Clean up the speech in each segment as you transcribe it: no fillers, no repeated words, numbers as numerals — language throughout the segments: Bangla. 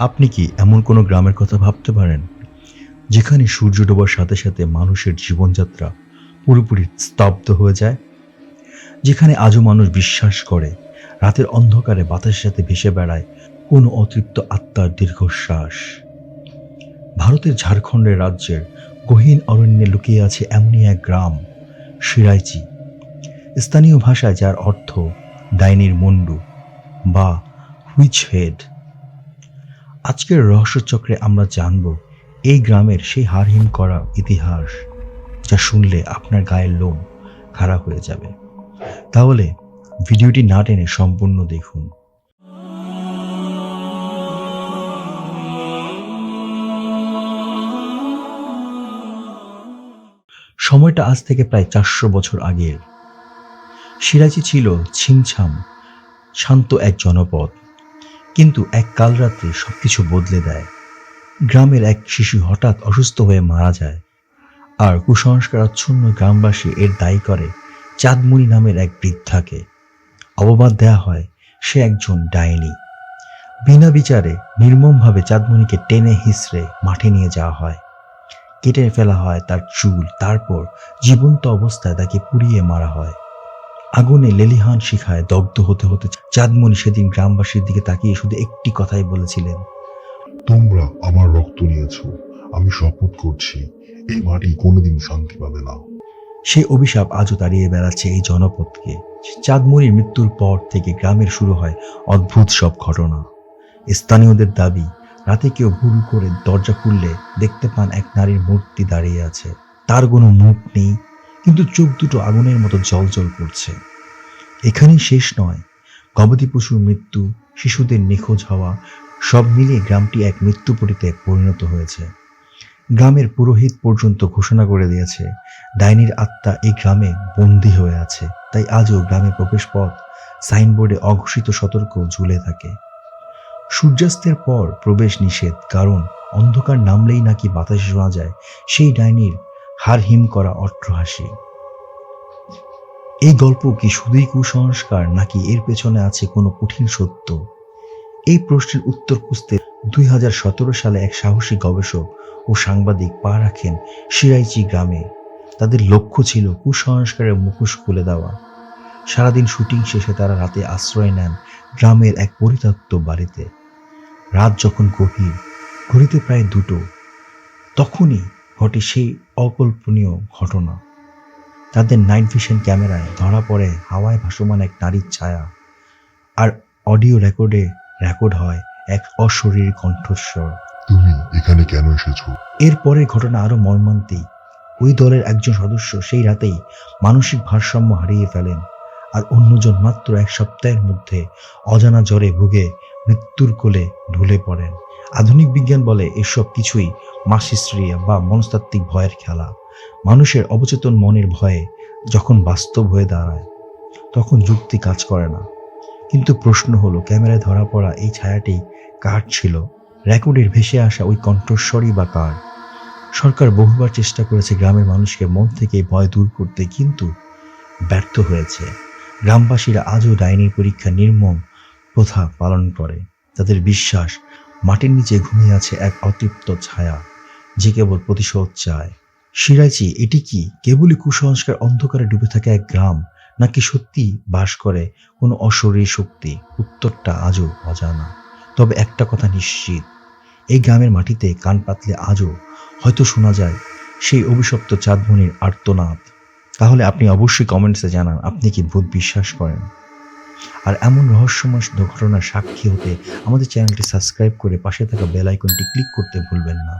আপনি কি এমন কোনো গ্রামের কথা ভাবতে পারেন যেখানে সূর্য ডোবার সাথে সাথে মানুষের জীবনযাত্রা পুরোপুরি স্তব্ধ হয়ে যায়? যেখানে আজও মানুষ বিশ্বাস করে রাতের অন্ধকারে বাতাসের সাথে ভেসে বেড়ায় কোনো অতৃপ্ত আত্মার দীর্ঘশ্বাস? ভারতের ঝাড়খণ্ডের রাজ্যের গহীন অরণ্যে লুকিয়ে আছে এমনই এক গ্রাম, সিরাইচি। স্থানীয় ভাষায় যার অর্থ ডাইনির মুন্ডু বা হুইচ হেড। আজকের রহস্যচক্রে আমরা জানব এই গ্রামের সেই হাড়হিম করা ইতিহাস, যা শুনলে আপনার গায়ের লোম খাড়া হয়ে যাবে। তাহলে ভিডিওটি না টেনে সম্পূর্ণ দেখুন। সময়টা আজ থেকে প্রায় 400 বছর আগের। সিরাইচি ছিল ছিমছাম শান্ত এক জনপদ, কিন্তু এক কালরাত্রি সবকিছু বদলে দেয়। গ্রামের এক শিশু হঠাৎ অসুস্থ হয়ে মারা যায়, আর কুসংস্কার আচ্ছন্ন গ্রামবাসী এর দায়ী করে চাঁদমণি নামের এক বৃদ্ধাকে। অপবাদ দেয়া হয় সে একজন ডাইনি। বিনা বিচারে নির্মমভাবে চাঁদমণিকে টেনে হিঁচড়ে মাঠে নিয়ে যাওয়া হয়, কেটে ফেলা হয় তার চুল, তারপর জীবন্ত অবস্থায় তাকে পুড়িয়ে মারা হয়। আগুনে লেলিহান শিখায় দগ্ধ হতে হতে চাঁদমণি সেদিন গ্রামবাসীর দিকে তাকিয়ে শুধু একটি কথাই বলেছিলেন, তোমরা আমার রক্ত নিয়েছ, আমি শপথ করছি এই মাটি কোনোদিন শান্তি পাবে না। সেই অভিশাপ আজও দাঁড়িয়ে বেড়াচ্ছে এই জনপদকে। চাঁদমণির মৃত্যুর পর থেকে গ্রামের শুরু হয় অদ্ভুত সব ঘটনা। স্থানীয়দের দাবি, রাতে কেউ ভুল করে দরজা খুললে দেখতে পান এক নারীর মূর্তি দাঁড়িয়ে আছে। তার কোনো মুখ নেই, কিন্তু চোখ দুটো আগুনের মতো জ্বলজ্বল করছে। এখানেই শেষ নয়, গবাদি পশুর মৃত্যু, শিশুদের নিখোঁজ হওয়া, সব মিলিয়ে গ্রামটি এক মৃত্যুপরীতে পরিণত হয়েছে। গ্রামের পুরোহিত পর্যন্ত ঘোষণা করে দিয়েছে ডাইনির আত্মা এই গ্রামে বন্দী হয়ে আছে। তাই আজও গ্রামের প্রবেশপথ সাইনবোর্ডে অঘোষিত সতর্ক ঝুলে থাকে। সূর্যাস্তের পর প্রবেশ নিষেধ, কারণ অন্ধকার নামলেই নাকি বাতাসে শোনা যায় সেই ডাইনির হাড় হিম করা অট্টহাসি। এই গল্প কি শুধুই কুসংস্কার, নাকি এর পেছনে আছে কোনো কঠিন সত্য? এই প্রশ্নের উত্তর খুঁজতে 2017 সালে এক সাহসী গবেষক ও সাংবাদিক পা রাখেন সিরাইচি গ্রামে। তাদের লক্ষ্য ছিল কুসংস্কারের মুখোশ খুলে দেওয়া। সারাদিন শুটিং শেষে তারা রাতে আশ্রয় নেন গ্রামের এক পরিত্যক্ত বাড়িতে। রাত যখন গভীর, ঘড়িতে প্রায় 2টো, তখনই ঘটে সেই অকল্পনীয় ঘটনা। তাদের নাইট ভিশন ক্যামেরায় ধরা পড়ে হাওয়ায় ভাসমান এক নারীর ছায়া, আর অডিও রেকর্ড হয় এক অশরীরী কণ্ঠস্বর। তুমি এখানে কেন এসেছো? এরপরের ঘটনা আরো মর্মান্তিক। ওই দলের একজন সদস্য সেই রাতেই মানসিক ভারসাম্য হারিয়ে ফেলেন, আর অন্যজন মাত্র 1 সপ্তাহের মধ্যে অজানা জ্বরে ভুগে মৃত্যুর কোলে ঢলে পড়েন। আধুনিক বিজ্ঞান বলে এসব কিছুই মাস হিস্ট্রিয়া বা মনস্তাত্ত্বিক ভয়ের খেলা। মানুষের অবচেতন মনের ভয়ে যখন বাস্তব হয়ে দাঁড়ায়, তখন যুক্তি কাজ করে না। কিন্তু প্রশ্ন হলো, ক্যামেরায় ধরা পড়া এই ছায়াটি কার ছিল? রেকর্ডের ভেসে আসা ওই কণ্ঠস্বরই বা কার? সরকার বহুবার চেষ্টা করেছে গ্রামের মানুষকে মন থেকে ভয় দূর করতে, কিন্তু ব্যর্থ হয়েছে। গ্রামবাসীরা আজও ডাইনির পরীক্ষা নির্মম প্রথা পালন করে। তাদের বিশ্বাস, মাটির নিচে ঘুমিয়ে আছে এক অতৃপ্ত ছায়া, যে কেবল প্রতিশোধ চায়। সিরাইচি এটি কি কেবলই কুসংস্কার অন্ধকারে ডুবে থাকা এক গ্রাম, নাকি সত্যি বাস করে কোনো অশরীরী শক্তি? উত্তরটা আজও অজানা। তবে একটা কথা নিশ্চিত, এই গ্রামের মাটিতে কান পাতলে আজও হয়তো শোনা যায় সেই অভিশপ্ত চাঁদমণির আর্তনাদ। তাহলে আপনি অবশ্যই কমেন্টসে জানান, আপনি কি ভূত বিশ্বাস করেন? আর এমন রহস্যময় ঘটনার সাক্ষী হতে আমাদের চ্যানেলটি সাবস্ক্রাইব করে পাশে থাকা বেল আইকনটি ক্লিক করতে ভুলবেন না।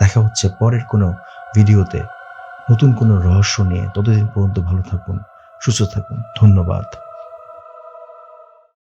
দেখা হচ্ছে পরের কোনো ভিডিওতে নতুন কোনো রহস্য নিয়ে। ততদিন পর্যন্ত ভালো থাকুন, সুস্থ থাকুন। ধন্যবাদ।